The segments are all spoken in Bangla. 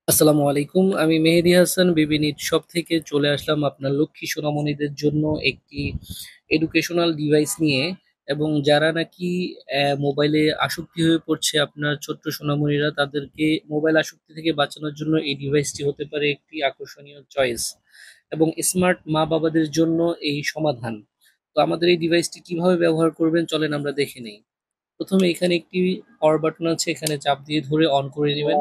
আসসালামু আলাইকুম। আমি মেহেদী হাসান বিবি নিট শপ থেকে চলে আসলাম আপনার লক্ষ্মী সোনামণিদের জন্য একটি এডুকেশনাল ডিভাইস নিয়ে। এবং যারা নাকি মোবাইলে আসক্তি হয়ে পড়ছে, আপনার ছোট্ট সোনামণিরা, তাদেরকে মোবাইল আসক্তি থেকে বাঁচানোর জন্য এই ডিভাইসটি হতে পারে একটি আকর্ষণীয় চয়েস এবং স্মার্ট মা বাবাদের জন্য এই সমাধান। তো আমাদের এই ডিভাইসটি কিভাবে ব্যবহার করবেন চলেন আমরা দেখে নেই। প্রথমে এখানে একটি পাওয়ার বাটন আছে, এখানে চাপ দিয়ে ধরে অন করে নেবেন।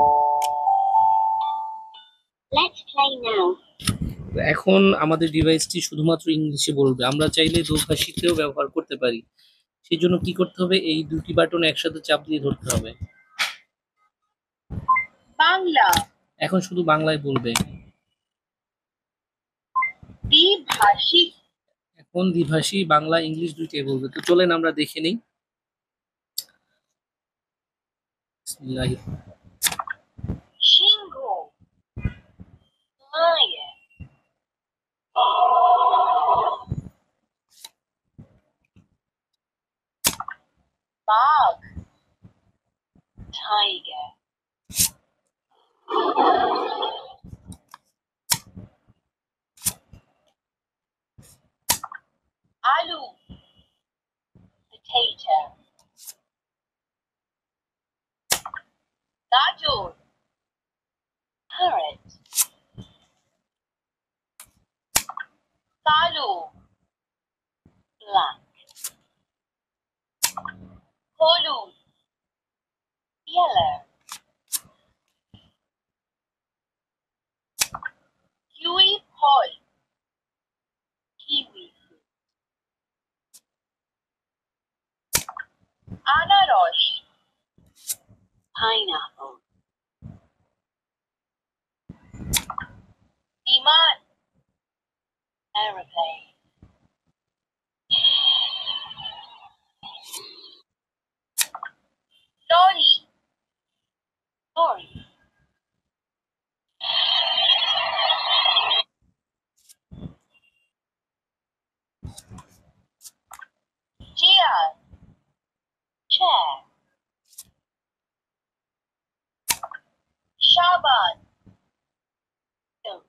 Let's play now. এখন আমাদের ডিভাইসটি শুধুমাত্র ইংলিশে বলবে, আমরা চাইলে দোভাষীতেও ব্যবহার করতে পারি। সেই জন্য কি করতে হবে, এই দুটি বাটন একসাথে চাপ দিয়ে ধরতে হবে। বাংলা। এখন শুধু বাংলায় বলবে। দ্বিভাষী। এখন দ্বিভাষী বাংলা ইংলিশ দুইটাই বলবে। তো চলেন আমরা দেখে নিই। বিসমিল্লাহির সিংহ, lion, বাঘ, tiger, আলু, potato, গাজর, carrot, কালো, black, হলুদ, yellow, কিউই ফল, kiwi, আনারস, pineapple, বিমান, aeroplane, lorry, lorry, chair, chair, সাবান, soap,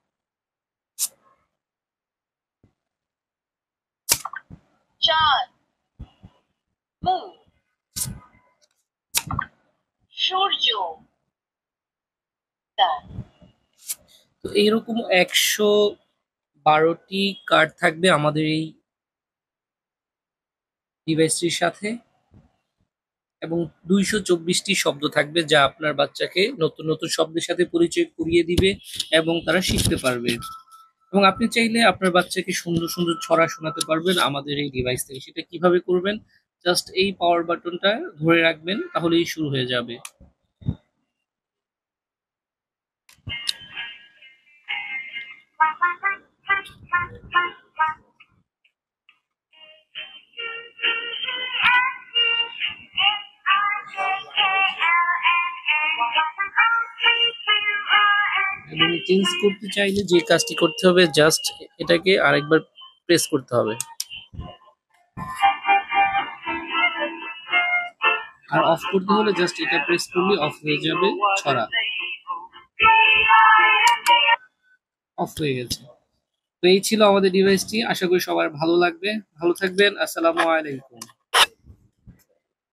চাঁদ, moon, সূর্য, sun। তো এইরকম ১১২টি কার্ড থাকবে আমাদের এই ডিভাইসটির সাথে, এবং ২২৪টি শব্দ থাকবে যা আপনার বাচ্চাকে নতুন নতুন শব্দের সাথে পরিচয় করিয়ে দিবে এবং তারা শিখতে পারবে। এবং আপনি চাইলে আপনার বাচ্চাকে সুন্দর সুন্দর ছড়া শোনাতে পারবেন আমাদের এই ডিভাইস থেকে। সেটা কিভাবে করবেন, জাস্ট এই পাওয়ার বাটনটা ধরে রাখবেন, তাহলেই শুরু হয়ে যাবে। এবং চেঞ্জ করতে চাইলে যে কাজটি করতে হবে, জাস্ট এটাকে আরেকবার প্রেস করতে হবে। আর অফ করতে হলে জাস্ট এটা প্রেস করলে অফ হয়ে যাবে ছড়া। অফ হয়ে গেছে। তো এই ছিল আমাদের ডিভাইসটি। আশা করি সবার ভালো লাগবে। ভালো থাকবেন। আসসালামু আলাইকুম।